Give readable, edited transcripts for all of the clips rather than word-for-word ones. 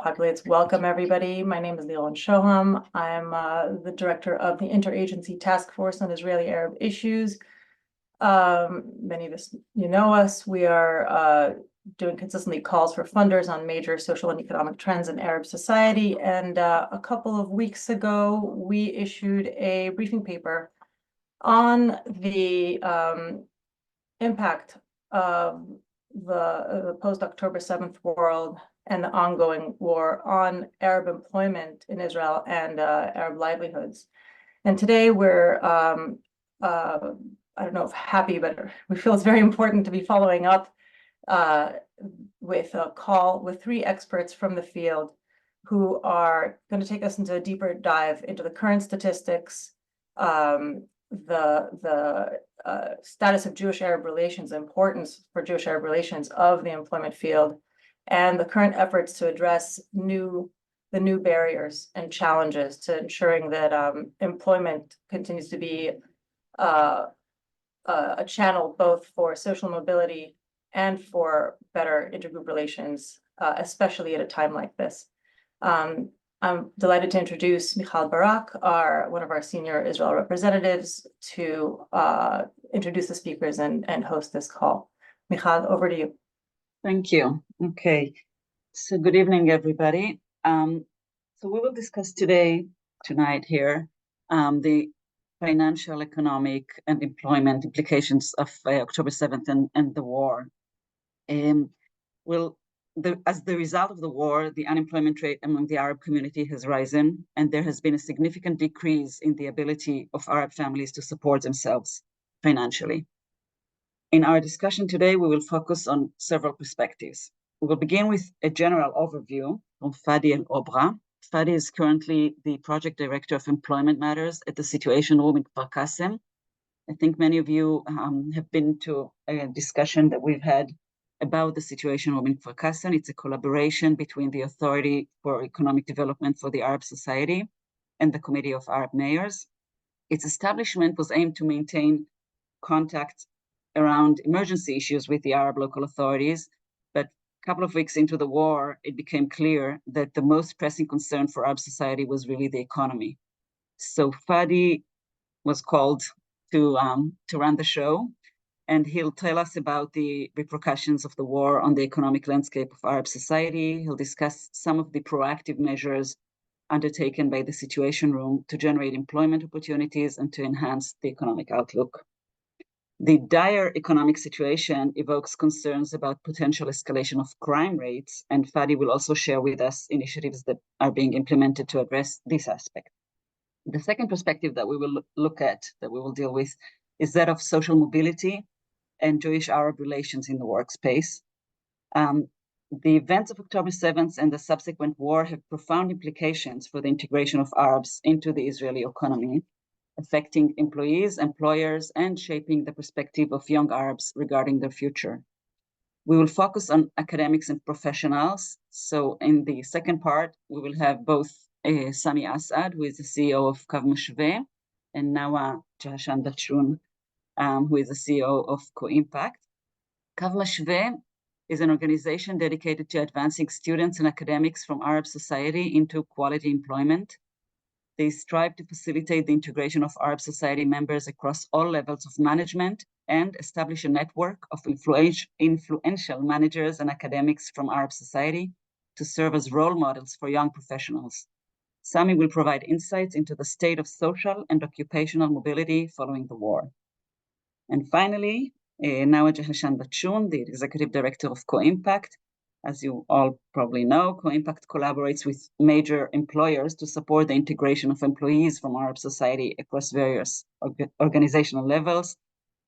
Populates. Welcome, everybody. My name is Liron Shoham. I'm the director of the Interagency Task Force on Israeli-Arab Issues. Many of us, know us. We are doing consistently calls for funders on major social and economic trends in Arab society. And a couple of weeks ago, we issued a briefing paper on the impact of the post-October 7th world and the ongoing war on Arab employment in Israel and Arab livelihoods. And today we're, I don't know if happy, but we feel it's very important to be following up with a call with 3 experts from the field who are going to take us into a deeper dive into the current statistics, the status of Jewish-Arab relations, the importance for Jewish-Arab relations of the employment field, and the current efforts to address the new barriers and challenges to ensuring that employment continues to be a channel both for social mobility and for better intergroup relations, especially at a time like this. I'm delighted to introduce Michal Barak, one of our senior Israel representatives, to introduce the speakers and host this call. Michal, over to you. Thank you. Okay, so good evening, everybody. So we will discuss tonight here, the financial, economic, and employment implications of October 7th and the war. As the result of the war, the unemployment rate among the Arab community has risen, and there has been a significant decrease in the ability of Arab families to support themselves financially. In our discussion today, we will focus on several perspectives. We will begin with a general overview from Fadi Elbora. Fadi is currently the project director of employment matters at the Situation Room in Kfar Kasem. I think many of you have been to a discussion that we've had about the Situation Room in Kfar Kasem. It's a collaboration between the Authority for Economic Development for the Arab Society and the Committee of Arab Mayors. Its establishment was aimed to maintain contact around emergency issues with the Arab local authorities, but a couple of weeks into the war, it became clear that the most pressing concern for Arab society was really the economy. So Fadi was called to run the show, and he'll tell us about the repercussions of the war on the economic landscape of Arab society. He'll discuss some of the proactive measures undertaken by the Situation Room to generate employment opportunities and to enhance the economic outlook. The dire economic situation evokes concerns about potential escalation of crime rates, and Fadi will also share with us initiatives that are being implemented to address this aspect. The second perspective that we will look at, that we will deal with, is that of social mobility and Jewish-Arab relations in the workspace. The events of October 7th and the subsequent war have profound implications for the integration of Arabs into the Israeli economy, affecting employees, employers, and shaping the perspective of young Arabs regarding their future. We will focus on academics and professionals. So in the second part, we will have both Sami Assad, who is the CEO of Kav Mashve, and Nawa Jahshan Batshon, who is the CEO of Co-Impact. Kav Mashve is an organization dedicated to advancing students and academics from Arab society into quality employment. They strive to facilitate the integration of Arab society members across all levels of management and establish a network of influential managers and academics from Arab society to serve as role models for young professionals. Sami will provide insights into the state of social and occupational mobility following the war. And finally, Nawa Jahshan Batshon, the executive director of Co-Impact. As you all probably know, Co-Impact collaborates with major employers to support the integration of employees from Arab society across various organizational levels.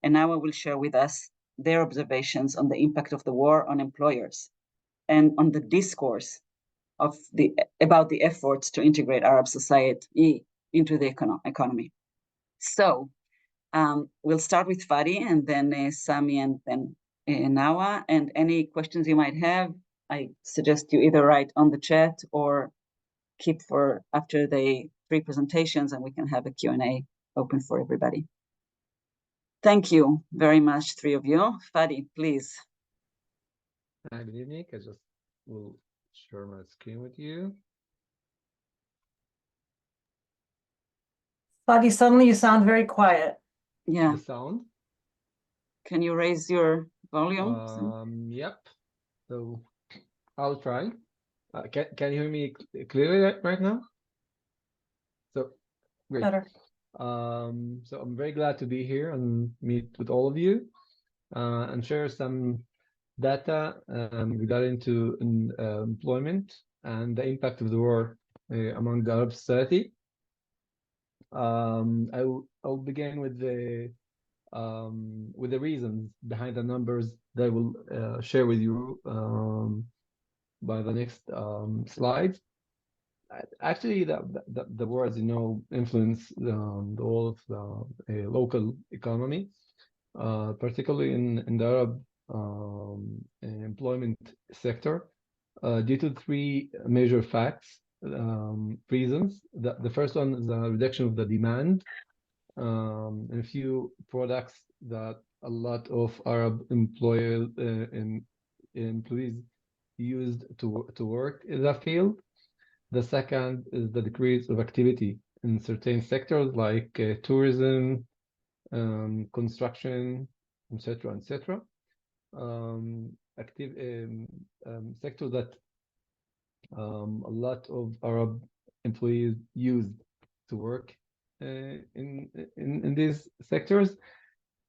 And Nawa will share with us their observations on the impact of the war on employers and on the discourse about the efforts to integrate Arab society into the economy. So we'll start with Fadi and then Sami and then Nawa, and any questions you might have, I suggest you either write on the chat or keep for after the 3 presentations, and we can have a Q&A open for everybody. Thank you very much, 3 of you. Fadi, please. Good evening. I just will share my screen with you. Fadi, suddenly you sound very quiet. Yeah. The sound. Can you raise your volume? Yep. So I'll try. Can you hear me clearly right now? So great. Better. So I'm very glad to be here and meet with all of you and share some data regarding to employment and the impact of the war among the Arab society. I'll begin with the reasons behind the numbers that I will share with you by the next slide. Actually, the war, as you know, influence the whole of the local economy, particularly in the Arab employment sector, due to three major facts, reasons. The first one is the reduction of the demand in a few products that a lot of Arab employees used to work in that field. The second is the decrease of activity in certain sectors like tourism, construction, etc., etc. Sector that a lot of Arab employees used to work in these sectors.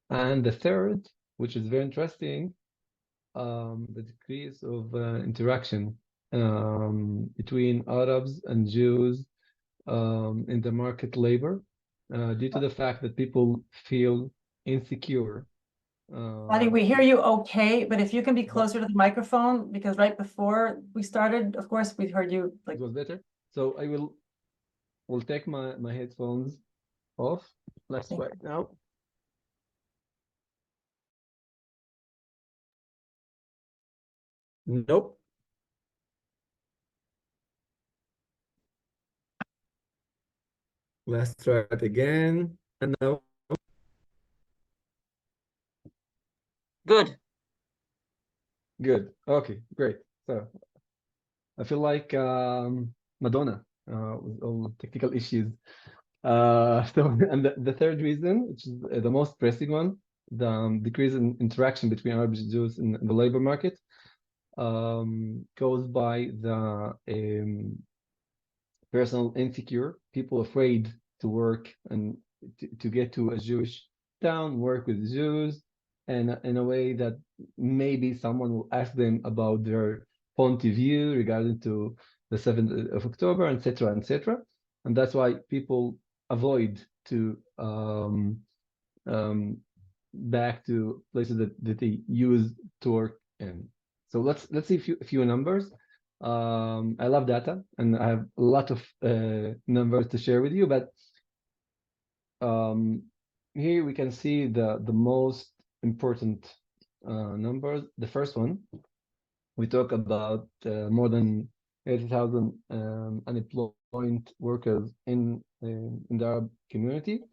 And the third, which is very interesting, the decrease of interaction between Arabs and Jews in the market labor due to the fact that people feel insecure. Fadi, we hear you okay, but if you can be closer to the microphone, because right before we started, of course, we heard you like. It was better. So I will take my headphones off. Let's try it now. Nope. Let's try it again. And now. Good. Good. Okay, great. So I feel like Madonna with all the technical issues. So, and the third reason, which is the most pressing one, the decrease in interaction between Arabs and Jews in the labor market, caused by the personal insecure, people afraid to work and to get to a Jewish town, work with Jews, and in a way that maybe someone will ask them about their point of view regarding to the 7th of October, etc., etc. And that's why people avoid to back to places that they use to work in. So let's see a few numbers. I love data and I have a lot of numbers to share with you, but here we can see the most important numbers. The first one, we talk about more than 80,000 unemployed workers in the Arab community.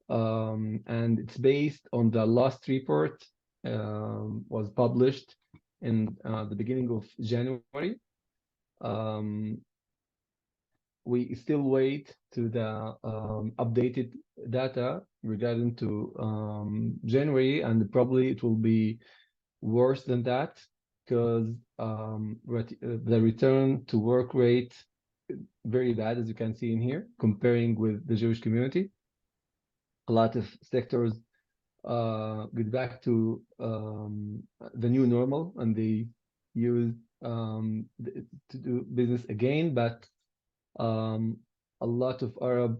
And it's based on the last report was published in the beginning of January. We still wait to the updated data regarding to January, and probably it will be worse than that because the return to work rate very bad, as you can see in here, comparing with the Jewish community. A lot of sectors get back to the new normal and they use to do business again, but a lot of Arab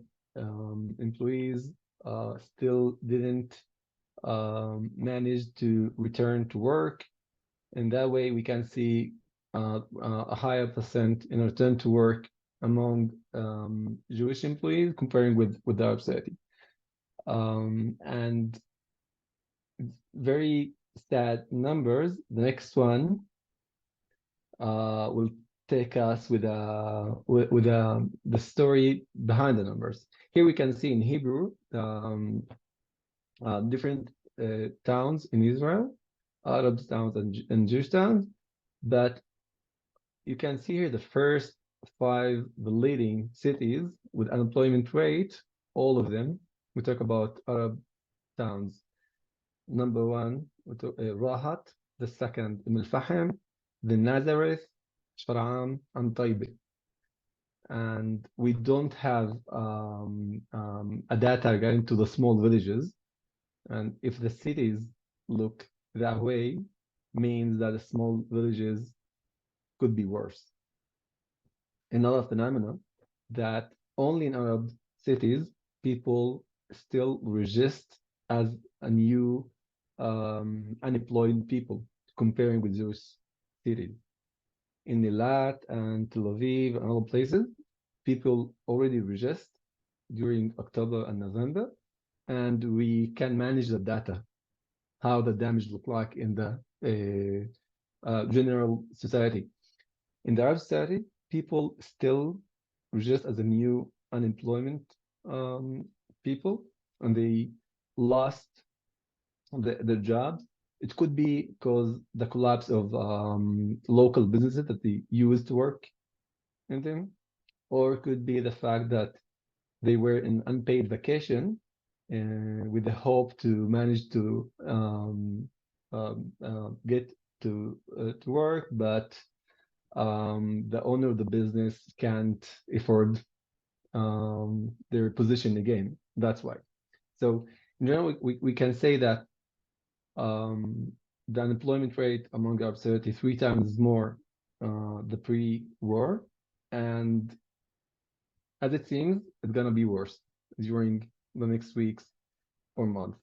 employees still didn't manage to return to work. And that way we can see a higher percent in return to work among Jewish employees comparing with the Arab society. And very sad numbers. The next one will take us with the story behind the numbers. Here we can see in Hebrew different towns in Israel, Arab towns and Jewish towns, but You can see here the first 5 the leading cities with unemployment rate, all of them. We talk about Arab towns. Number 1, Rahat. The second, Al-Fahim, then Nazareth, Shar'am, and Taybeh. And we don't have a data regarding to the small villages. And if the cities look that way, means that the small villages could be worse. Another phenomenon that only in Arab cities people still register as a new unemployed people comparing with those cities. In Eilat and Tel Aviv and other places, people already register during October and November, and we can manage the data, how the damage look like in the general society. In the Arab society, people still register as a new unemployment people, and they lost their jobs. It could be because the collapse of local businesses that they used to work in them, or it could be the fact that they were in unpaid vacation with the hope to manage to get to work, but the owner of the business can't afford their position again. That's why. So in general, we can say that the unemployment rate among Arab society 3 times more the pre-war, and as it seems, it's gonna be worse during the next weeks or months.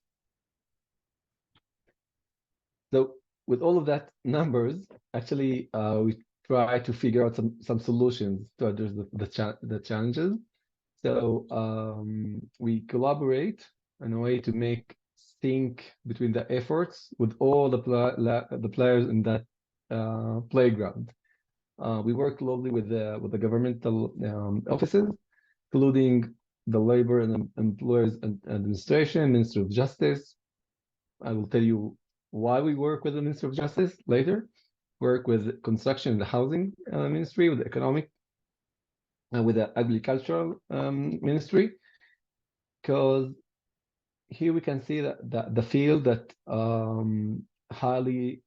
So with all of that numbers, actually, we try to figure out some solutions to address the challenges. So we collaborate in a way to make sync between the efforts with all the players in that playground. We work closely with the governmental offices, including the Labor and Employers Administration, Ministry of Justice. I will tell you why we work with the Ministry of Justice later. Work with construction and the housing ministry, with the economic, and with the agricultural ministry, because here we can see that the field that highly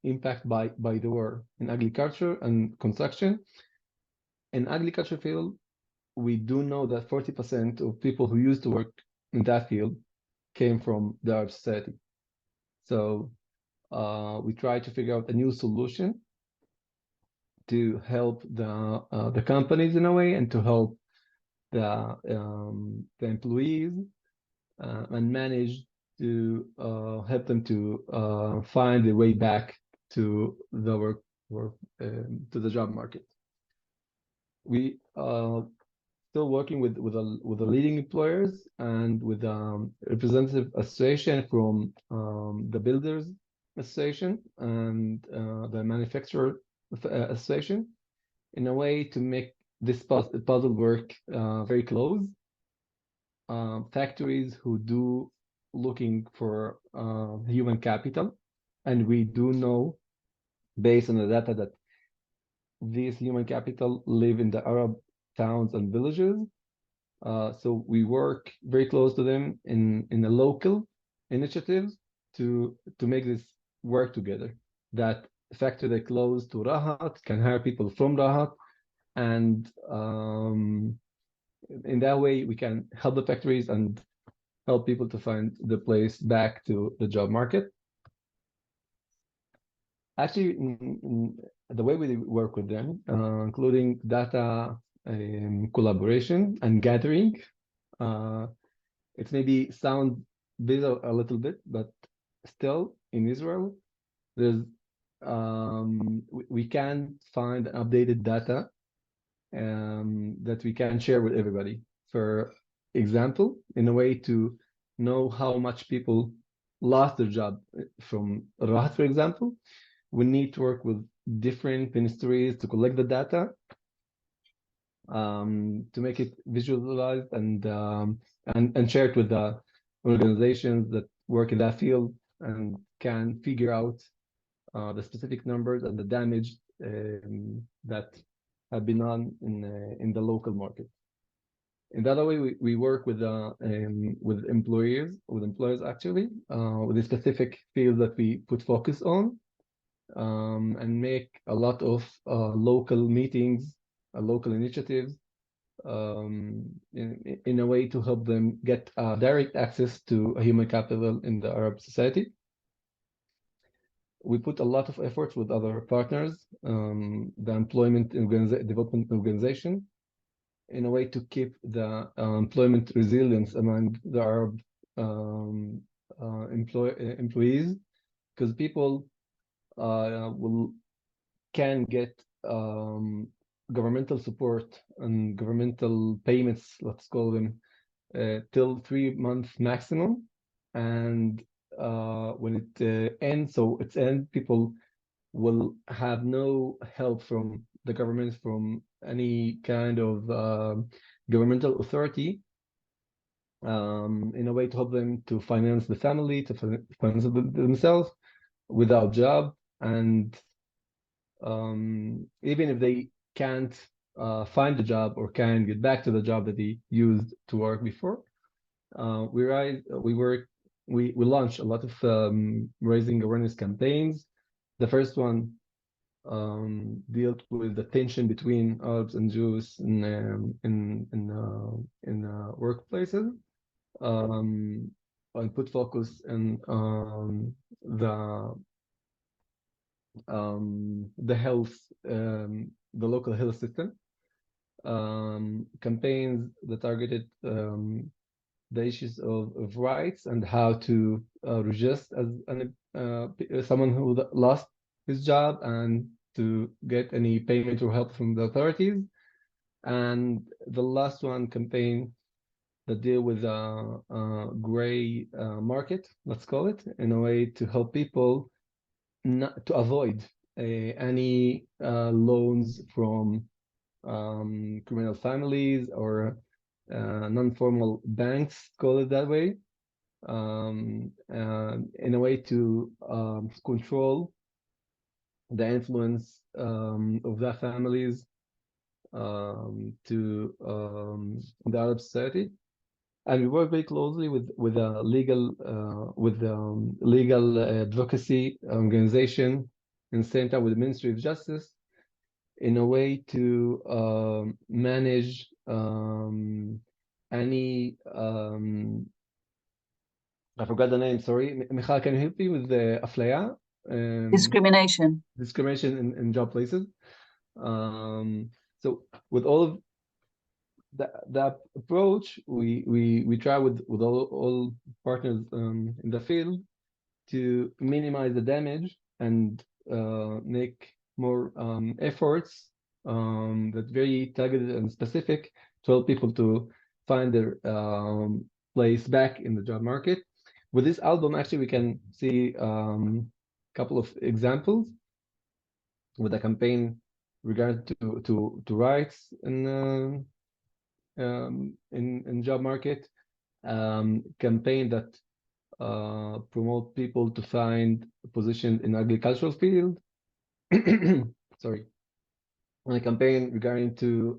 impacted by the war in agriculture and construction. In agriculture field, we do know that 40% of people who used to work in that field came from the Arab society. So we try to figure out a new solution to help the companies in a way, and to help the employees and manage to help them to find their way back to the work to the job market. We still working with the leading employers and with representative association from the builders association and the manufacturer association, in a way to make this puzzle work very close. Factories who do looking for human capital, and we do know based on the data that these human capital live in the Arab towns and villages. So we work very close to them in the local initiatives to make this work together. That factory that close to Rahat can hire people from Rahat, and in that way we can help the factories and help people to find the place back to the job market. Actually, in the way we work with them, including data collaboration and gathering, it maybe sound bizarre a little bit, but still in Israel, there's we can find updated data that we can share with everybody. For example, in a way to know how much people lost their job from Rahat, for example, we need to work with different ministries to collect the data, to make it visualized and share it with the organizations that work in that field and can figure out the specific numbers and the damage that have been on in the local market. In that way, we work with employers actually, with a specific field that we put focus on, and make a lot of local meetings, local initiatives, in a way to help them get direct access to human capital in the Arab society. We put a lot of efforts with other partners, the employment development organization, in a way to keep the employment resilience among the Arab employees, because people can get governmental support and governmental payments, let's call them, till 3 months maximum, and when it ends, so it's end, people will have no help from the government, from any kind of governmental authority, in a way to help them to finance the family, to finance themselves without job. And even if they can't find a job or can get back to the job that they used to work before, we launched a lot of raising awareness campaigns. The first one dealt with the tension between Arabs and Jews in workplaces, and put focus on the health, the local health system, campaigns that targeted the issues of rights and how to register as someone who lost his job and to get any payment or help from the authorities. And the last one, campaign that deal with gray market, let's call it, in a way to help people not to avoid any loans from criminal families or non-formal banks, call it that way, in a way to control the influence of their families to the Arab society. And we work very closely with legal advocacy organization, and same time with the Ministry of Justice, in a way to manage any I forgot the name, sorry. Michal, can you help me with the aflaya? Discrimination. Discrimination in job places. So with all of that approach, we try with all partners in the field to minimize the damage and make more efforts that very targeted and specific to help people to find their place back in the job market. With this album, actually, we can see a couple of examples with a campaign regarding to rights in job market, campaign that promote people to find a position in agricultural field. Sorry, and a campaign regarding to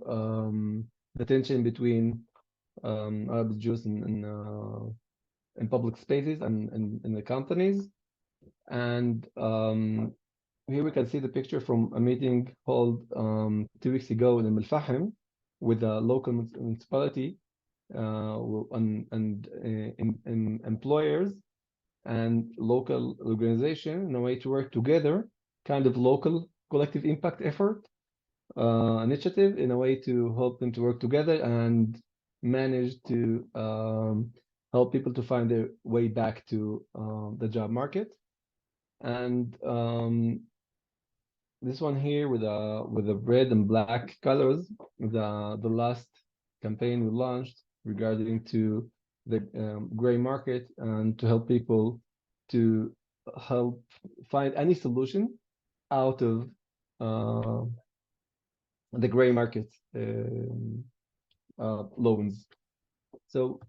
the tension between Arabs, Jews, in public spaces and in the companies. And here we can see the picture from a meeting held 2 weeks ago in Al-Fahim with a local municipality and employers and local organization in a way to work together, kind of local collective impact effort initiative, in a way to help them to work together and manage to help people to find their way back to the job market. And this one here with the red and black colors, the last campaign we launched regarding to the gray market, and to help people to help find any solution out of the gray market loans. So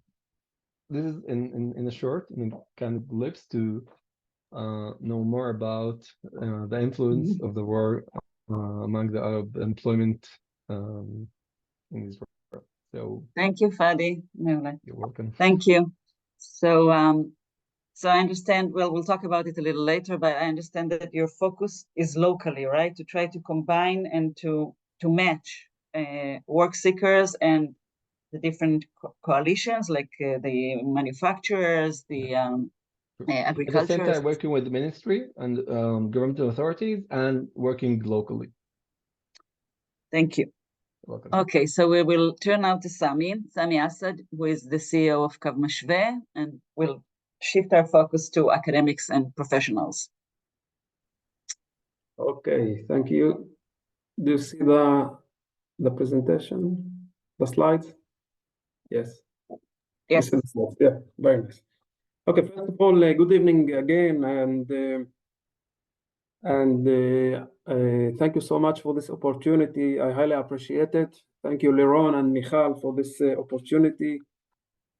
this is in a short, kind of glimpse to know more about the influence of the war among the Arab employment in Israel. So Thank you, Fadi. you're welcome. Thank you. So, so I understand, well, we'll talk about it a little later, but I understand that your focus is locally, right? To try to combine and to match work seekers and the different coalitions, like the manufacturers, the At the same agriculture. time, working with the ministry and governmental authorities and working locally. Thank you. You're welcome. Okay, so we will turn now to Sami Assad, who is the CEO of Kav Mashve, and we'll shift our focus to academics and professionals. Okay, thank you. Do you see the presentation, the slides? Yes. Yes. You see the slides? Yeah, very nice. Okay, first of all, good evening again, and thank you so much for this opportunity. I highly appreciate it. Thank you, Liron and Michal, for this opportunity.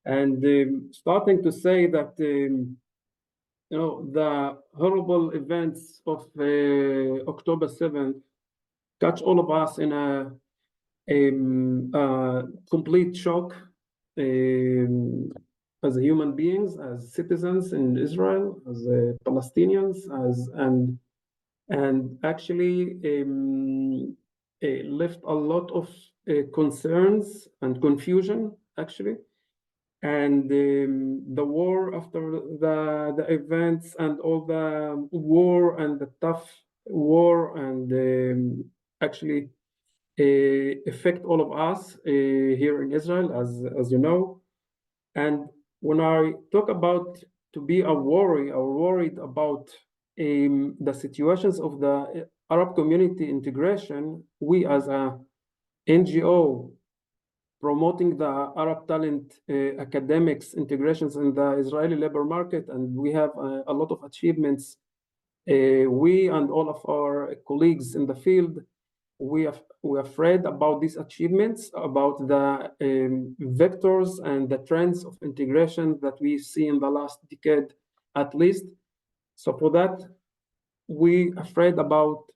And starting to say that you know, the horrible events of October 7th catch all of us in a complete shock as human beings, as citizens in Israel, as Palestinians, and actually left a lot of concerns and confusion, actually. And the war after the events and all the war and the tough war and actually affect all of us here in Israel, as you know. And when I talk about to be worried about the situations of the Arab community integration, we as a NGO promoting the Arab talent academics integrations in the Israeli labor market, and we have a lot of achievements. We and all of our colleagues in the field, we're afraid about these achievements, about the vectors and the trends of integration that we see in the last decade, at least. So for that, we afraid about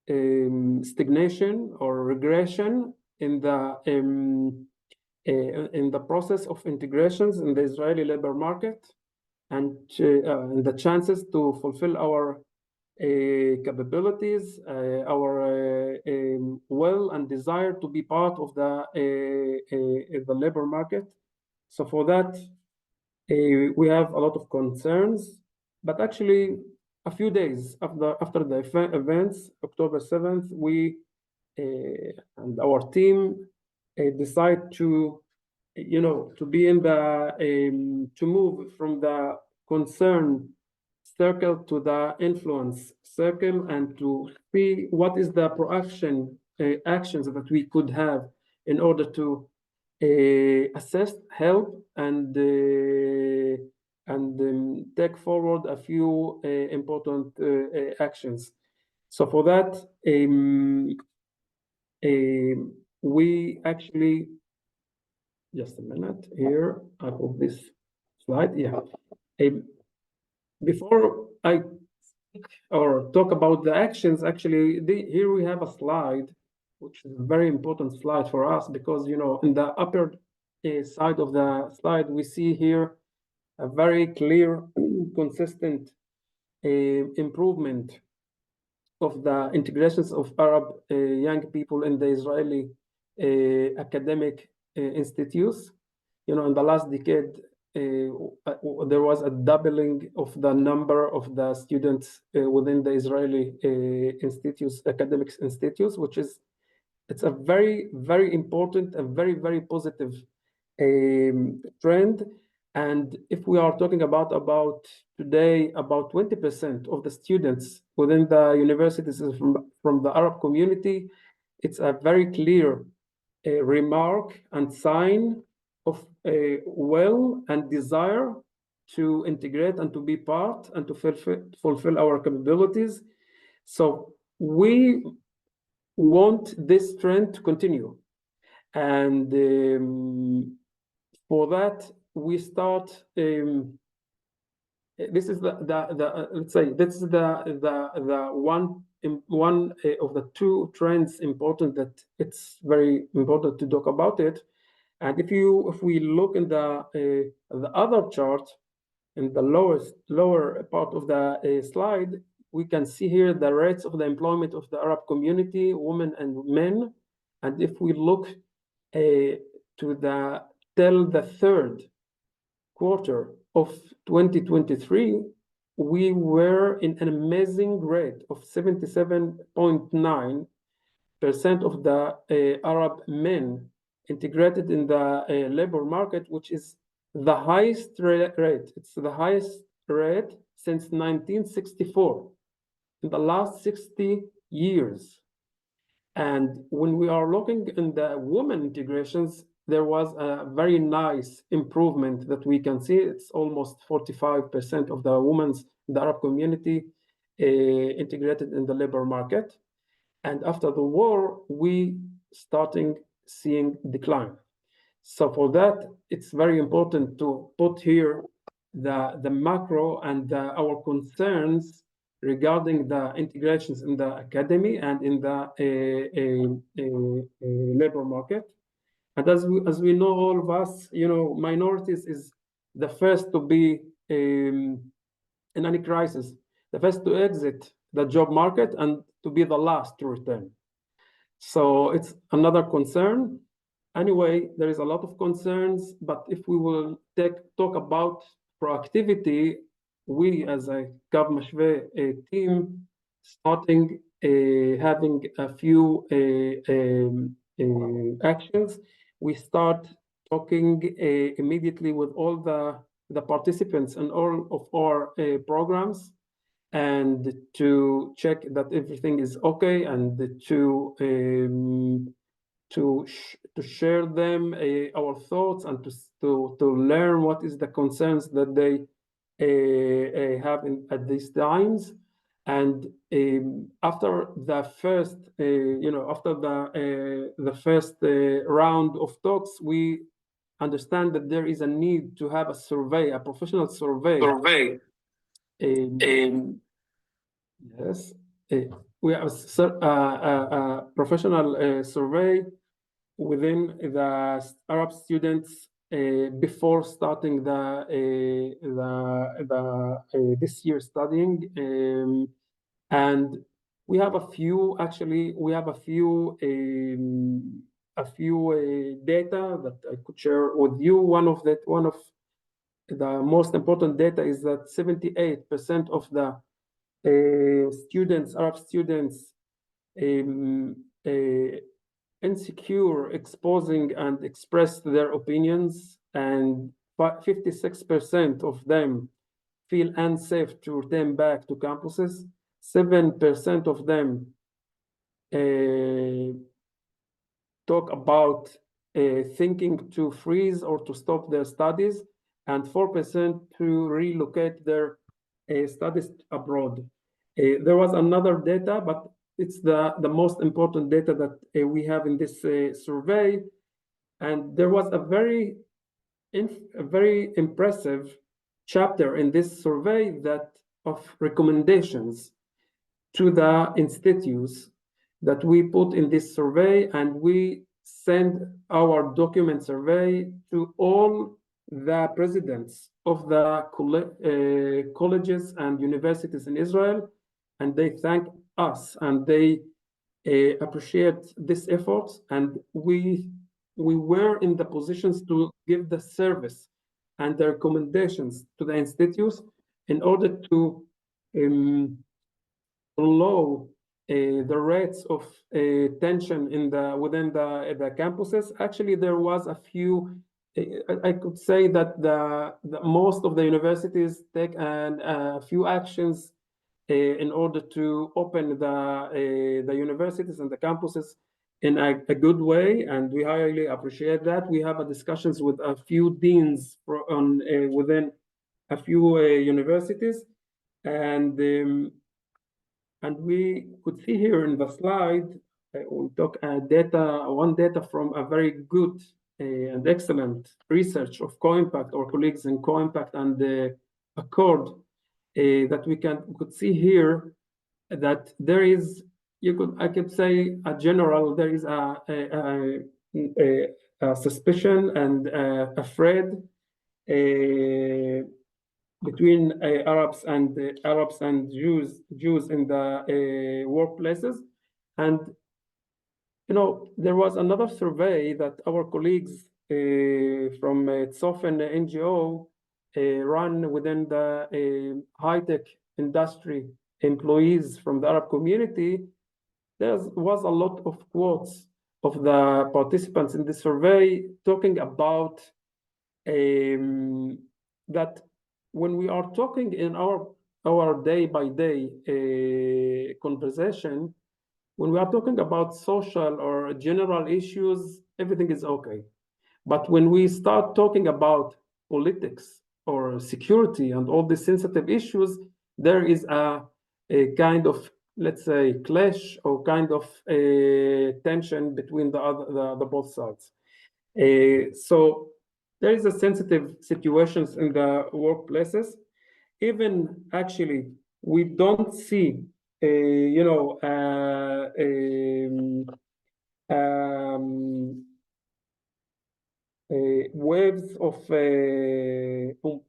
stagnation or regression in the process of integrations in the Israeli labor market, and the chances to fulfill our capabilities, our will and desire to be part of the labor market. So for that, we have a lot of concerns, but actually a few days after the events, October 7th, we and our team decide to, you know, to be in the, to move from the concern circle to the influence circle, and to see what is the proaction actions that we could have in order to assess, help, and take forward a few important actions. So for that, we actually, just a minute here, I put this slide, yeah. Before I or talk about the actions, actually, here we have a slide, which is a very important slide for us, because, you know, in the upper side of the slide, we see here a very clear, consistent improvement of the integrations of Arab young people in the Israeli academic institutes. You know, in the last decade, there was a doubling of the number of the students within the Israeli institutes, academics institutes, which is, it's a very, very important and very, very positive trend. And if we are talking about today, about 20% of the students within the universities is from the Arab community, it's a very clear remark and sign of a will and desire to integrate and to be part and to fulfill our capabilities. So we want this trend to continue. And for that, we start, this is the let's say, this is the one one of the two trends important that it's very important to talk about it. And if we look in the other chart in the lower part of the slide, we can see here the rates of the employment of the Arab community, women and men. And if we look till the third quarter of 2023, we were in an amazing rate of 77.9% of the Arab men integrated in the labor market, which is the highest rate. It's the highest rate since 1964, in the last 60 years. And when we are looking in the women integrations, there was a very nice improvement that we can see. It's almost 45% of the women in the Arab community integrated in the labor market. And after the war, we starting seeing decline. So for that, it's very important to put here the macro and our concerns regarding the integrations in the academy and in the labor market. And as we know, all of us, minorities is the first to be in any crisis, the first to exit the job market and to be the last to return. So it's another concern. Anyway, there is a lot of concerns, but if we will talk about proactivity, we as a Kav Mashve team starting having a few actions. We start talking immediately with all the participants and all of our programs, and to check that everything is okay, and to share them our thoughts, and to learn what is the concerns that they have at these times. And after the first, after the first round of talks, we understand that there is a need to have a survey, a professional survey. Yes, we have a professional survey within the Arab students before starting this year studying, and we have a few data that I could share with you. One of the most important data is that 78% of the Arab students insecure exposing and express their opinions, and 56% of them feel unsafe to return back to campuses. 7% of them talk about thinking to freeze or to stop their studies, and 4% to relocate their studies abroad. There was another data, but it's the most important data that we have in this survey. And there was a very impressive chapter in this survey of recommendations to the institutes that we put in this survey, and we send our document survey to all the presidents of the colleges and universities in Israel, and they thank us and they appreciate this effort. And we were in the positions to give the service and the recommendations to the institutes in order to lower the rates of tension within the campuses. Actually, there was a few. I could say that the most of the universities take a few actions in order to open the universities and the campuses in a good way, and we highly appreciate that. We have discussions with a few deans within a few universities, and we could see here in the slide, we took one data from a very good and excellent research of Co-Impact, our colleagues in Co-Impact and Accord, that we could see here that there is, I could say a general, there is a suspicion and afraid between Arabs and Jews in the workplaces. And there was another survey that our colleagues from Tsofen NGO run within the high-tech industry employees from the Arab community. There was a lot of quotes of the participants in the survey talking about that when we are talking in our day-by-day conversation, when we are talking about social or general issues, everything is okay. But when we start talking about politics or security and all these sensitive issues, there is a kind of, let's say, clash or kind of tension between the both sides. So there is a sensitive situations in the workplaces. Even actually, we don't see waves of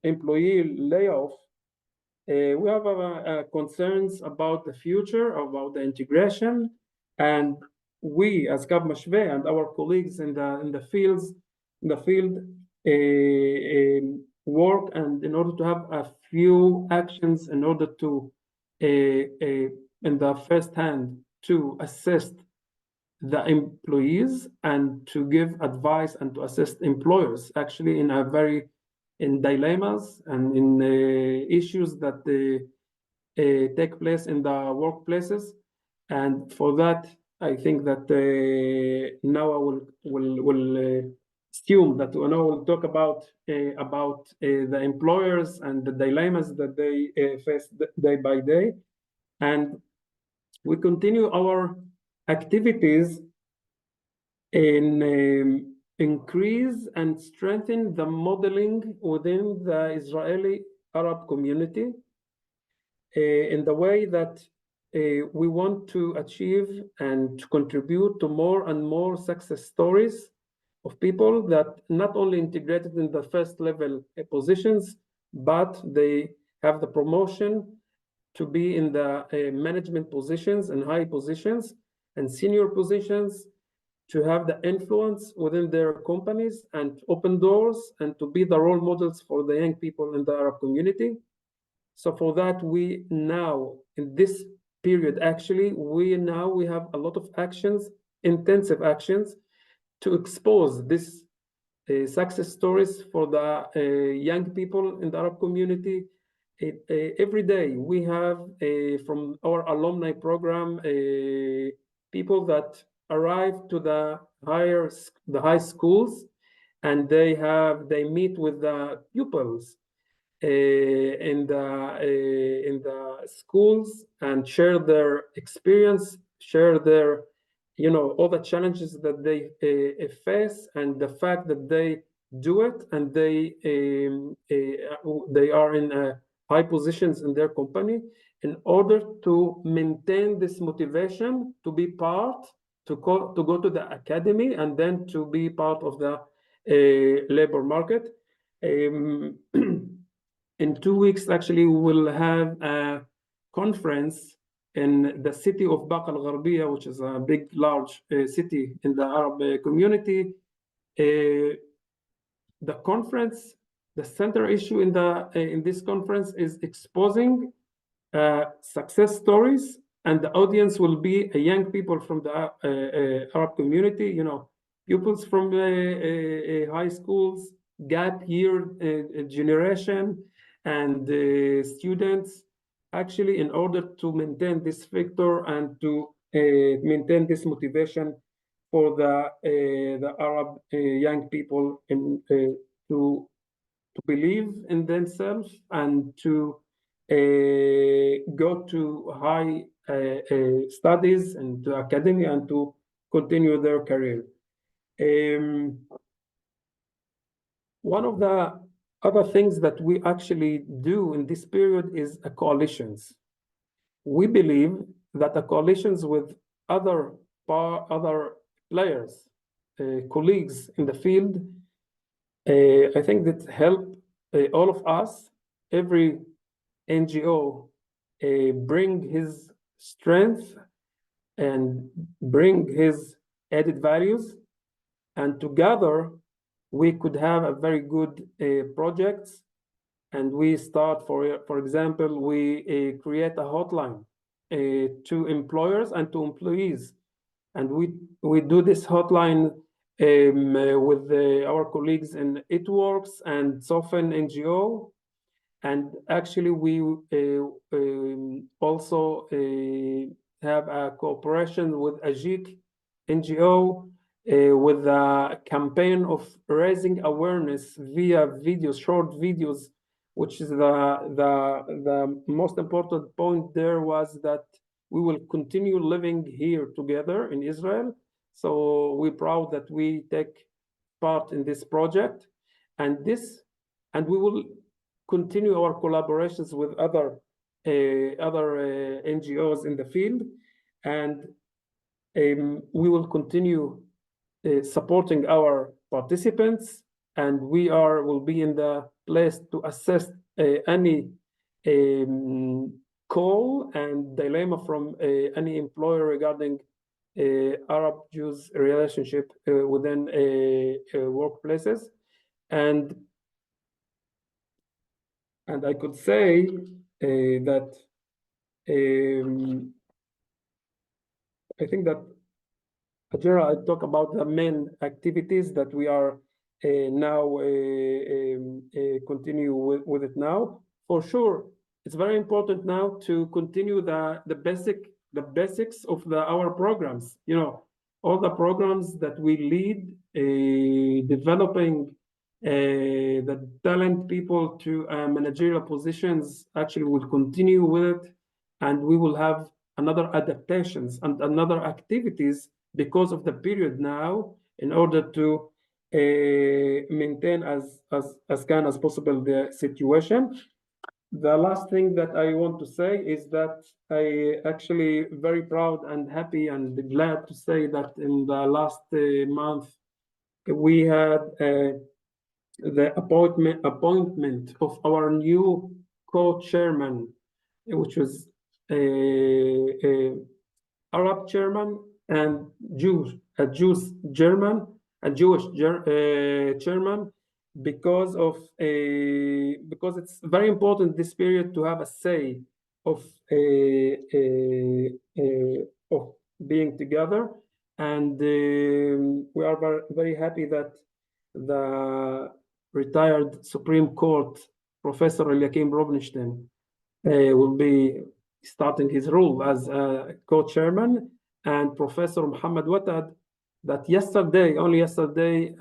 employee layoff. We have concerns about the future, about the integration, and we as Kav Mashve and our colleagues in the field work, and in order to have a few actions in order to in the first hand to assist the employees and to give advice and to assist employers actually in dilemmas and in issues that take place in the workplaces. And for that, I think that Nawa will assume that Nawa will talk about the employers and the dilemmas that they face day by day. And we continue our activities in increase and strengthen the modeling within the Israeli Arab community in the way that we want to achieve and to contribute to more and more success stories of people that not only integrated in the first level positions, but they have the promotion to be in the management positions and high positions and senior positions, to have the influence within their companies and open doors and to be the role models for the young people in the Arab community. So for that, we now, in this period, actually, we have a lot of actions, intensive actions, to expose this success stories for the young people in the Arab community. Every day we have from our alumni program people that arrive to the high schools, and they meet with the pupils in the schools and share their experience, share their all the challenges that they face, and the fact that they do it, and they are in high positions in their company, in order to maintain this motivation to be part, to go to the academy, and then to be part of the labor market. In 2 weeks, actually, we will have a conference in the city of Baqa al-Gharbia, which is a big, large city in the Arab community. The conference, the center issue in this conference is exposing success stories, and the audience will be young people from the Arab community, pupils from high schools, gap year generation, and students, actually, in order to maintain this factor and to maintain this motivation for the Arab young people to believe in themselves and to go to high studies and to academia and to continue their career. One of the other things that we actually do in this period is coalitions. we believe that the coalitions with other players, colleagues in the field, I think that help all of us, every NGO, bring his strength and bring his added values, and together we could have a very good projects. And we start, for example, we create a hotline to employers and to employees, and we do this hotline with our colleagues in It Works and Sofen NGO. And actually, we also have a cooperation with Ajik NGO with a campaign of raising awareness via videos, short videos, which is the most important point there was that we will continue living here together in Israel. So we're proud that we take part in this project, and we will continue our collaborations with other NGOs in the field, and we will continue supporting our participants, and will be in the place to assess any call and dilemma from any employer regarding Arab-Jews relationship within workplaces. And I could say that I think that I talk about the main activities that we are now continue with it now. For sure, it's very important now to continue the basics of our programs. You know, all the programs that we lead, developing the talent people to managerial positions, actually will continue with it, and we will have another adaptations and another activities because of the period now, in order to maintain as can as possible the situation. The last thing that I want to say is that I actually very proud and happy and glad to say that in the last month we had the appointment of our new co-chairman, which was Arab chairman and Jewish chairman, because it's very important this period to have a say of being together, and we are very happy that the retired Supreme Court Professor Eliakim Rubinstein will be starting his role as co-chairman, and Professor Muhammad Watad, that only yesterday,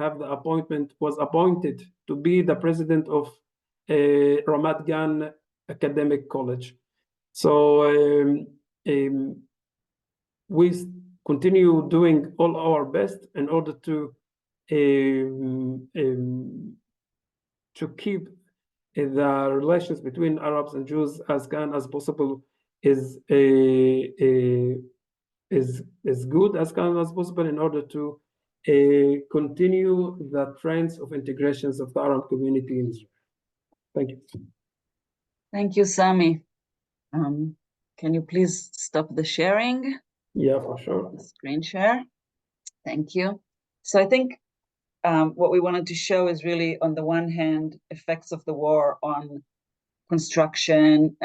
was appointed to be the president of Ramat Gan Academic College. So we continue doing all our best in order to keep the relations between Arabs and Jews as possible is good as possible, in order to continue the trends of integrations of the Arab community in Israel. Thank you. Thank you, Sami. Can you please stop the sharing? Yeah, for sure. The screen share. Thank you. So I think what we wanted to show is really, on the one hand, effects of the war on construction,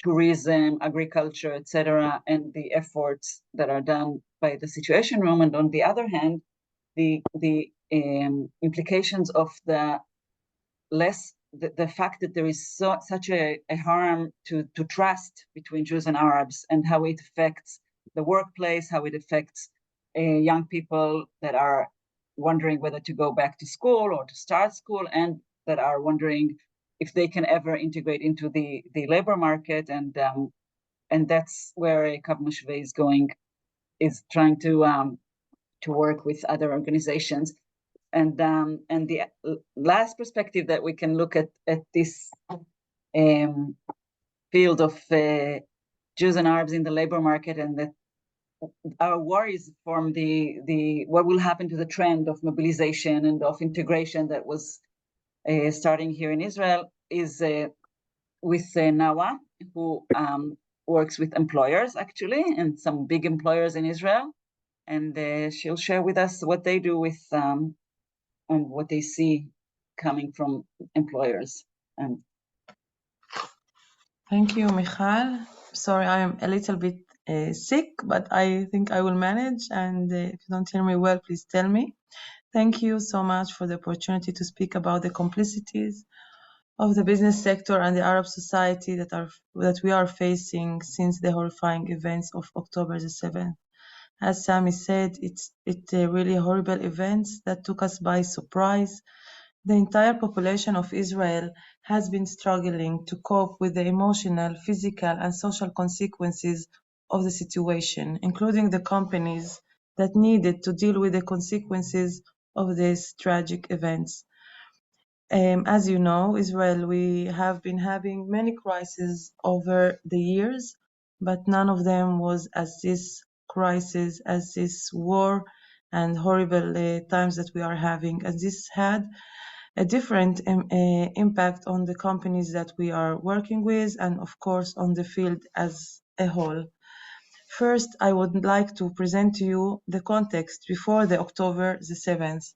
tourism, agriculture, etc., and the efforts that are done by the Situation Room, and on the other hand, the implications of the fact that there is such a harm to trust between Jews and Arabs, and how it affects the workplace, how it affects young people that are wondering whether to go back to school or to start school, and that are wondering if they can ever integrate into the labor market, and that's where Kav Mashve is trying to work with other organizations, and the last perspective that we can look at this field of Jews and Arabs in the labor market, and that our worries from the what will happen to the trend of mobilization and of integration that was starting here in Israel is with Nawa, who works with employers actually, and some big employers in Israel, and she'll share with us what they do with and what they see coming from employers. And thank you, Michal. Sorry, I am a little bit sick, but I think I will manage. And if you don't hear me well, please tell me. Thank you so much for the opportunity to speak about the complicities of the business sector and the Arab society that we are facing since the horrifying events of October the 7th. As Sami said, it's really horrible events that took us by surprise. The entire population of Israel has been struggling to cope with the emotional, physical, and social consequences of the situation, including the companies that needed to deal with the consequences of these tragic events. As you know, Israel, we have been having many crises over the years, but none of them was as this crisis, as this war and horrible times that we are having. And this had a different impact on the companies that we are working with and, of course, on the field as a whole. First, I would like to present to you the context before the October the 7th.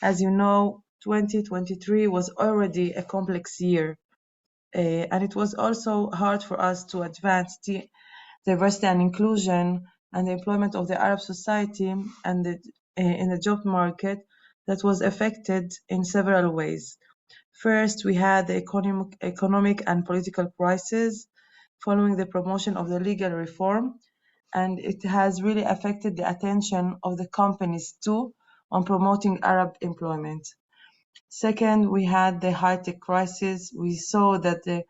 As you know, 2023 was already a complex year, and it was also hard for us to advance the diversity and inclusion and the employment of the Arab society and in the job market that was affected in several ways. First, we had the economic and political crisis following the promotion of the legal reform, and it has really affected the attention of the companies too on promoting Arab employment. Second, we had the high-tech crisis. We saw that the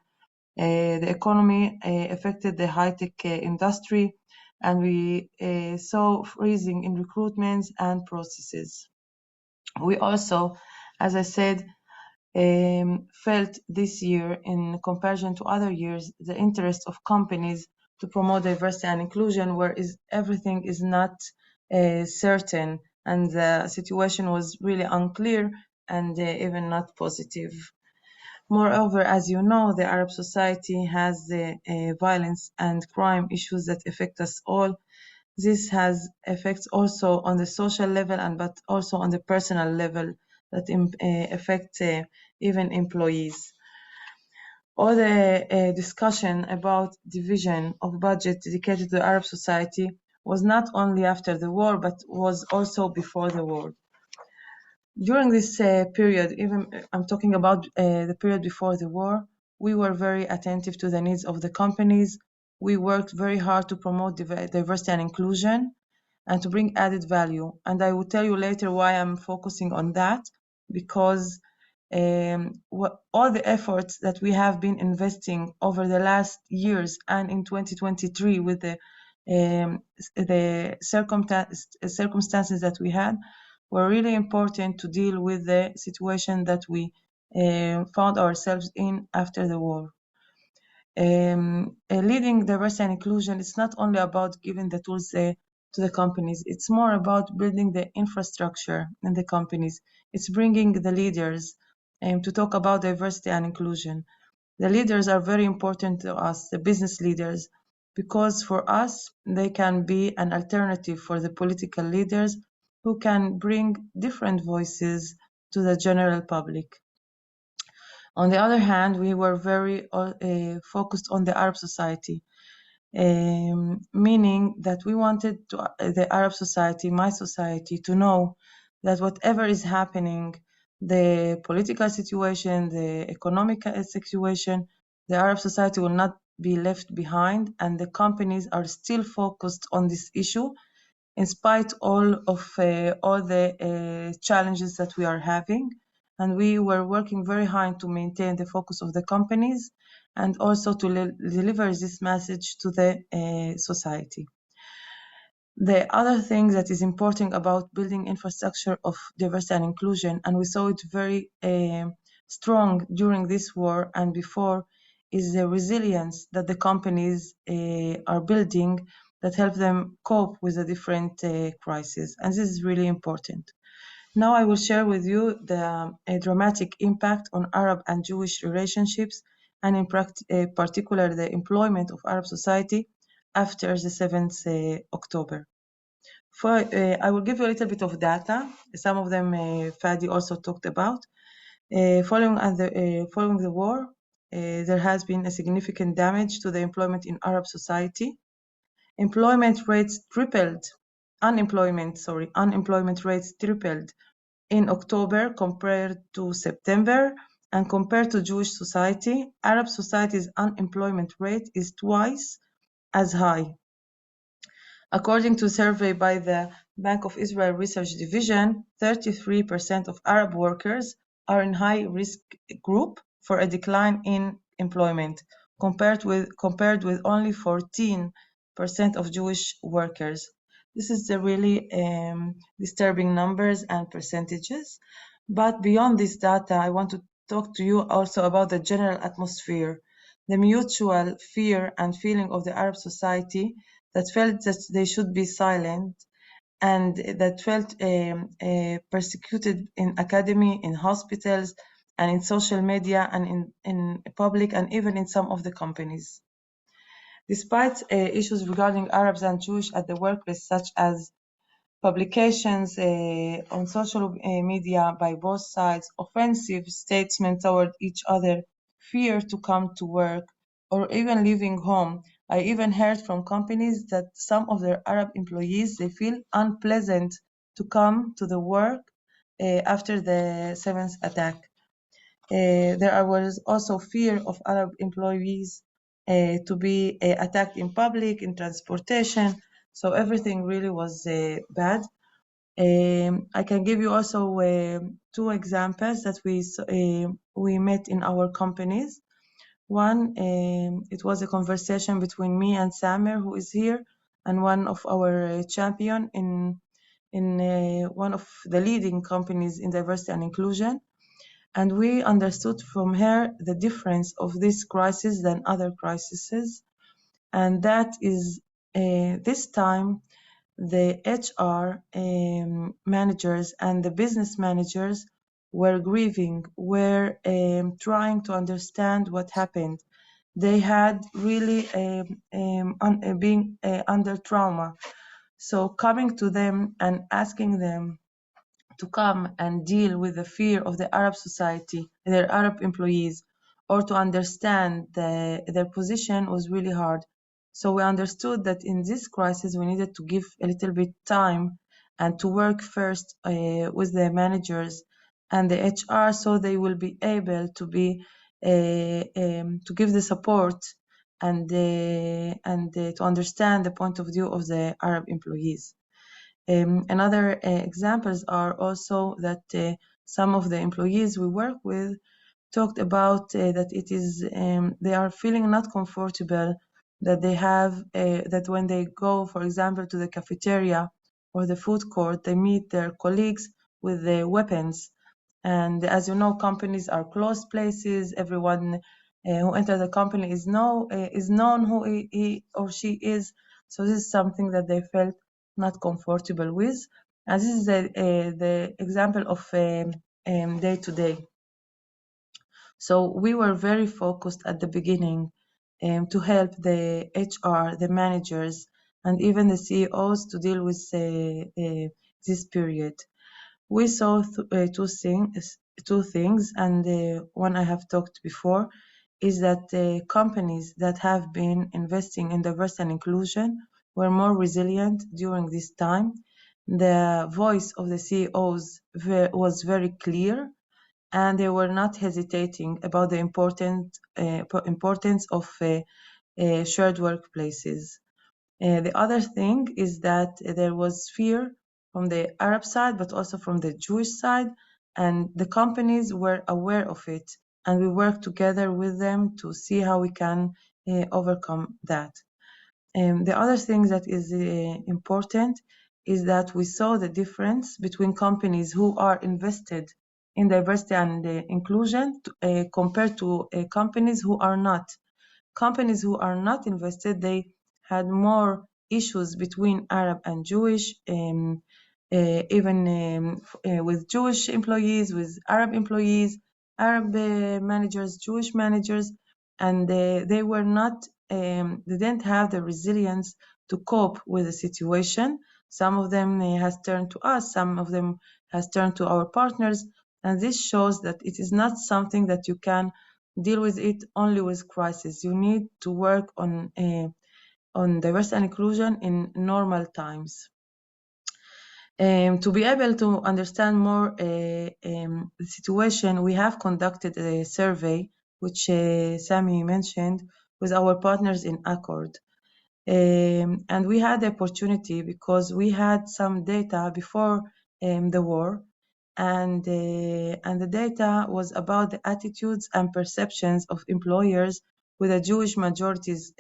economy affected the high-tech industry, and we saw freezing in recruitments and processes. We also, as I said, felt this year, in comparison to other years, the interest of companies to promote diversity and inclusion, where everything is not certain, and the situation was really unclear and even not positive. Moreover, as you know, the Arab society has the violence and crime issues that affect us all. This has effects also on the social level, but also on the personal level that affect even employees. All the discussion about division of budget dedicated to the Arab society was not only after the war, but was also before the war. During this period, even I'm talking about the period before the war, we were very attentive to the needs of the companies. We worked very hard to promote diversity and inclusion and to bring added value. And I will tell you later why I'm focusing on that, because all the efforts that we have been investing over the last years and in 2023 with the circumstances that we had were really important to deal with the situation that we found ourselves in after the war. Leading diversity and inclusion is not only about giving the tools to the companies, it's more about building the infrastructure in the companies. It's bringing the leaders to talk about diversity and inclusion. The leaders are very important to us, the business leaders, because for us, they can be an alternative for the political leaders who can bring different voices to the general public. On the other hand, we were very focused on the Arab society, meaning that we wanted the Arab society, my society, to know that whatever is happening, the political situation, the economic situation, the Arab society will not be left behind, and the companies are still focused on this issue in spite of all the challenges that we are having. And we were working very hard to maintain the focus of the companies and also to deliver this message to the society. The other thing that is important about building infrastructure of diversity and inclusion, and we saw it very strong during this war and before, is the resilience that the companies are building that help them cope with the different crises. And this is really important. Now I will share with you the dramatic impact on Arab and Jewish relationships, and in particular the employment of Arab society after the 7th October. I will give you a little bit of data. Some of them Fadi also talked about. Following the war, there has been a significant damage to the employment in Arab society. Unemployment rates tripled in October compared to September, and compared to Jewish society, Arab society's unemployment rate is twice as high. According to a survey by the Bank of Israel Research Division, 33% of Arab workers are in high risk group for a decline in employment, compared with only 14% of Jewish workers. This is the really disturbing numbers and percentages. But beyond this data, I want to talk to you also about the general atmosphere, the mutual fear and feeling of the Arab society that felt that they should be silent, and that felt persecuted in academy, in hospitals, and in social media, and in public, and even in some of the companies. Despite issues regarding Arabs and Jewish at the workplace, such as publications on social media by both sides, offensive statements toward each other, fear to come to work, or even leaving home, I even heard from companies that some of their Arab employees, they feel unpleasant to come to the work after the 7th attack. There was also fear of Arab employees to be attacked in public, in transportation. So everything really was bad. I can give you also 2 examples that we met in our companies. One, it was a conversation between me and Samer, who is here, and one of our champion in one of the leading companies in diversity and inclusion. And we understood from her the difference of this crisis than other crises. And that is this time, the HR managers and the business managers were grieving, were trying to understand what happened. They had really being under trauma. So coming to them and asking them to come and deal with the fear of the Arab society, their Arab employees, or to understand their position was really hard. So we understood that in this crisis, we needed to give a little bit time and to work first with the managers and the HR, so they will be able to be to give the support and to understand the point of view of the Arab employees. Another examples are also that some of the employees we work with talked about that it is they are feeling not comfortable, that they have that when they go, for example, to the cafeteria or the food court, they meet their colleagues with the weapons. And as you know, companies are closed places. Everyone who enters the company is known who he or she is. So this is something that they felt not comfortable with. And this is the example of day to day. So we were very focused at the beginning to help the HR, the managers, and even the CEOs to deal with this period. We saw two things, and one I have talked before is that companies that have been investing in diversity and inclusion were more resilient during this time. The voice of the CEOs was very clear, and they were not hesitating about the importance of shared workplaces. The other thing is that there was fear from the Arab side, but also from the Jewish side, and the companies were aware of it, and we worked together with them to see how we can overcome that. The other thing that is important is that we saw the difference between companies who are invested in diversity and inclusion compared to companies who are not companies who are not invested, they had more issues between Arab and Jewish, even with Jewish employees, with Arab employees, Arab managers, Jewish managers, and they were not, they didn't have the resilience to cope with the situation. Some of them has turned to us, some of them has turned to our partners, and this shows that it is not something that you can deal with it only with crisis. You need to work on diversity and inclusion in normal times. To be able to understand more the situation, we have conducted a survey, which Sami mentioned, with our partners in Accord. And we had the opportunity because we had some data before the war, and the data was about the attitudes and perceptions of employers with a Jewish majority's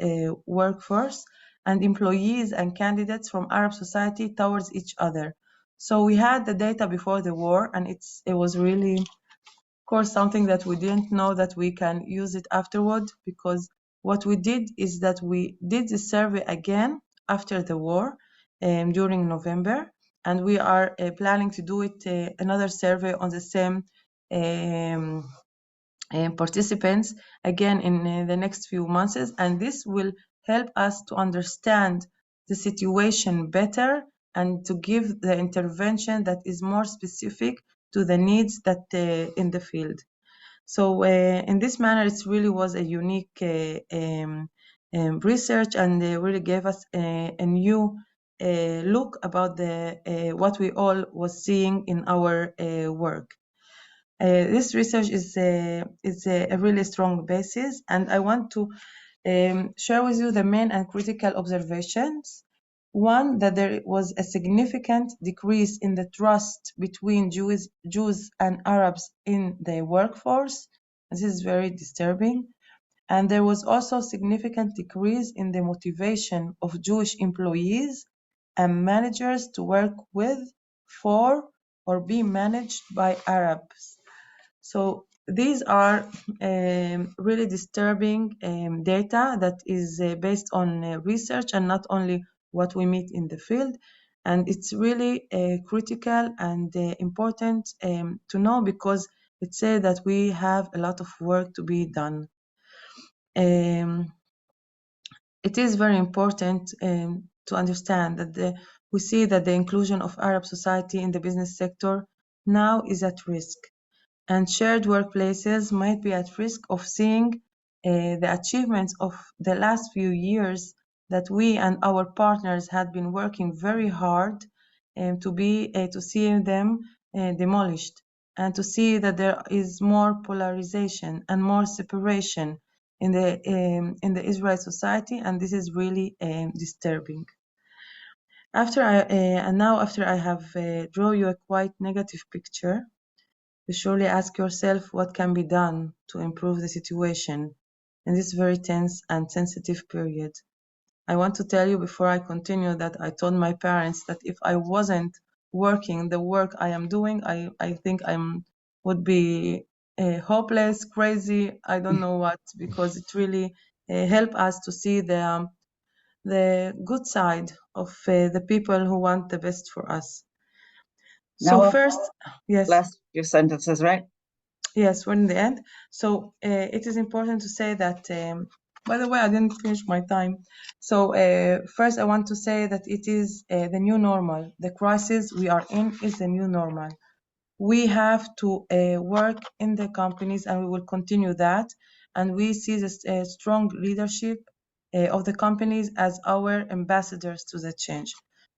workforce and employees and candidates from Arab society towards each other. So we had the data before the war, and it was really, of course, something that we didn't know that we can use it afterward, because what we did is that we did the survey again after the war during November, and we are planning to do it another survey on the same participants again in the next few months, and this will help us to understand the situation better and to give the intervention that is more specific to the needs that in the field. So in this manner, it really was a unique research, and really gave us a new look about the what we all was seeing in our work. This research is a really strong basis, and I want to share with you the main and critical observations. One, that there was a significant decrease in the trust between Jews and Arabs in the workforce. This is very disturbing. And there was also a significant decrease in the motivation of Jewish employees and managers to work with, for, or be managed by Arabs. So these are really disturbing data that is based on research and not only what we meet in the field. And it's really critical and important to know, because it says that we have a lot of work to be done. It is very important to understand that we see that the inclusion of Arab society in the business sector now is at risk. And shared workplaces might be at risk of seeing the achievements of the last few years that we and our partners had been working very hard to see them demolished, and to see that there is more polarization and more separation in the Israeli society, and this is really disturbing. After I have drawn you a quite negative picture, you surely ask yourself what can be done to improve the situation in this very tense and sensitive period. I want to tell you before I continue that I told my parents that if I wasn't working the work I am doing, I think I would be hopeless, crazy, I don't know what, because it really helped us to see the good side of the people who want the best for us. So Nawa, first, yes. last few sentences, right? Yes, we're in the end. So it is important to say that, by the way, I didn't finish my time. So first I want to say that it is the new normal. The crisis we are in is the new normal. We have to work in the companies, and we will continue that. And we see this strong leadership of the companies as our ambassadors to the change.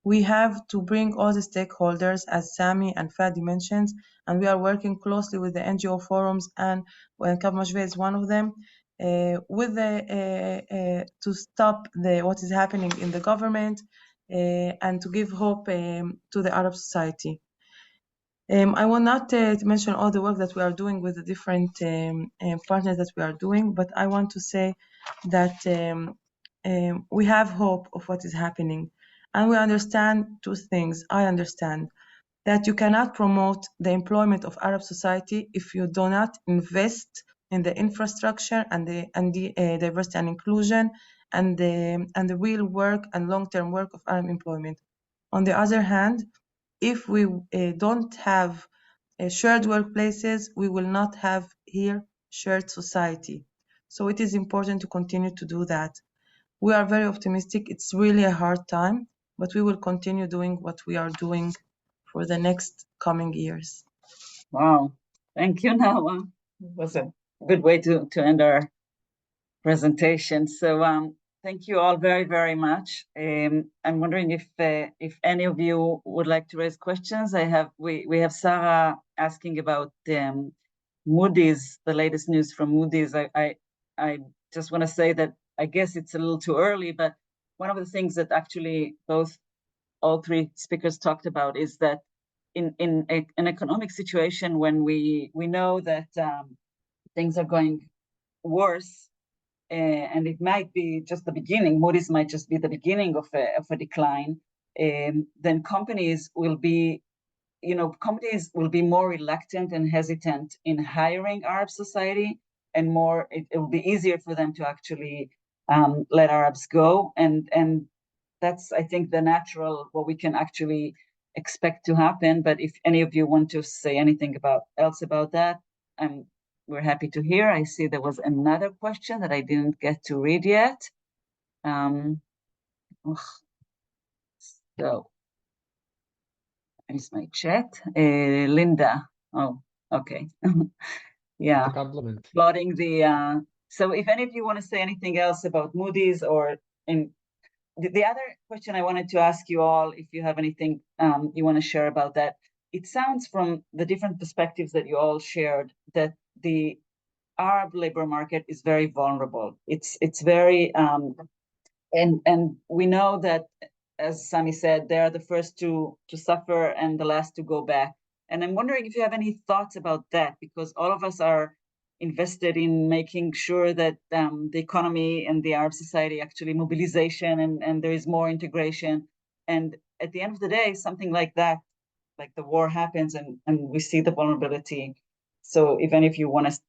We have to bring all the stakeholders, as Sami and Fadi mentioned, and we are working closely with the NGO forums, and Kav Mashve is one of them, with to stop what is happening in the government and to give hope to the Arab society. I will not mention all the work that we are doing with the different partners that we are doing, but I want to say that we have hope of what is happening. And we understand two things. I understand that you cannot promote the employment of Arab society if you do not invest in the infrastructure and the diversity and inclusion and the real work and long-term work of Arab employment. On the other hand, if we don't have shared workplaces, we will not have here shared society. So it is important to continue to do that. We are very optimistic. It's really a hard time, but we will continue doing what we are doing for the next coming years. Wow, thank you, Nawa. It was a good way to end our presentation. So thank you all very, very much. I'm wondering if any of you would like to raise questions. We have Sarah asking about Moody's, the latest news from Moody's. I just want to say that I guess it's a little too early, but one of the things that actually all three speakers talked about is that in an economic situation when we know that things are going worse, and it might be just the beginning, Moody's might just be the beginning of a decline, then companies will be more reluctant and hesitant in hiring Arab society, and it will be easier for them to actually let Arabs go. And that's, I think, the natural, what we can actually expect to happen. But if any of you want to say anything else about that, we're happy to hear. I see there was another question that I didn't get to read yet. So here's my chat. Linda. Oh, okay. Yeah. Compliment. Plotting the. So if any of you want to say anything else about Moody's or the other question I wanted to ask you all, if you have anything you want to share about that, it sounds from the different perspectives that you all shared that the Arab labor market is very vulnerable. It's very and we know that, as Sami said, they are the first to suffer and the last to go back. And I'm wondering if you have any thoughts about that, because all of us are invested in making sure that the economy and the Arab society actually mobilization and there is more integration. And at the end of the day, something like that, like the war happens and we see the vulnerability. So if any of you want to,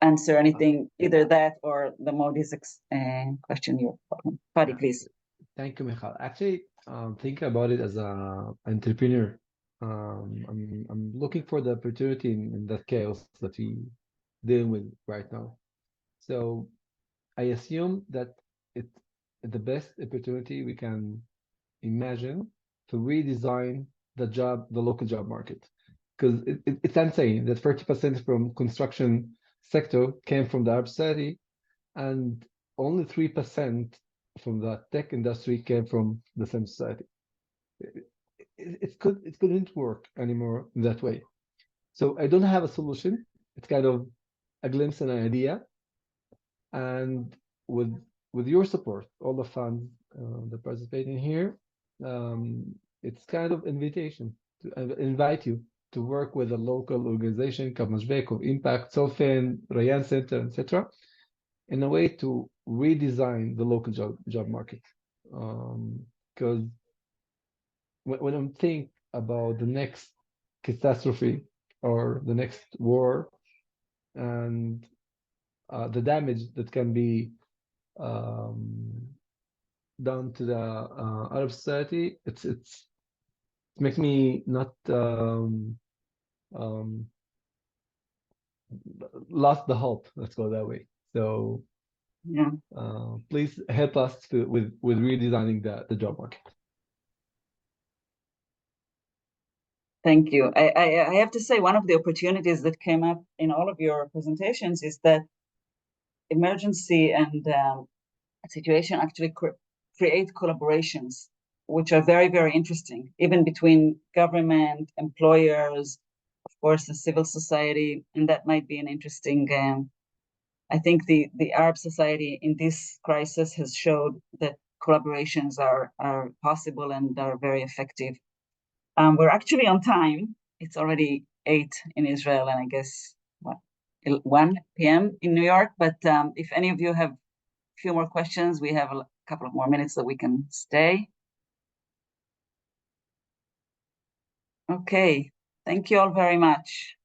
answer anything, either that or the Moody's question you're talking. Fadi, please. Thank you, Michal. Actually, thinking about it as an entrepreneur, I'm looking for the opportunity in that chaos that we deal with right now. So I assume that it's the best opportunity we can imagine to redesign the local job market, because it's insane that 30% from construction sector came from the Arab society, and only 3% from the tech industry came from the same society. It couldn't work anymore in that way. So I don't have a solution. It's kind of a glimpse and an idea. And with your support, all the funds that participating here, it's kind of invitation to invite you to work with a local organization, Kav Mashve, Kav Impact, Solfen, Rayan Center, etc., in a way to redesign the local job market. Because when I'm thinking about the next catastrophe or the next war and the damage that can be done to the Arab society, it makes me not lost the hope. Let's go that way. So yeah, please help us with redesigning the job market. Thank you. I have to say, one of the opportunities that came up in all of your presentations is that emergency and situation actually create collaborations, which are very, very interesting, even between government, employers, of course, the civil society, and that might be an interesting. I think the Arab society in this crisis has showed that collaborations are possible and are very effective. We're actually on time. It's already 8 in Israel, and I guess 1 p.m. in New York. But if any of you have a few more questions, we have a couple of more minutes that we can stay. Okay, thank you all very much.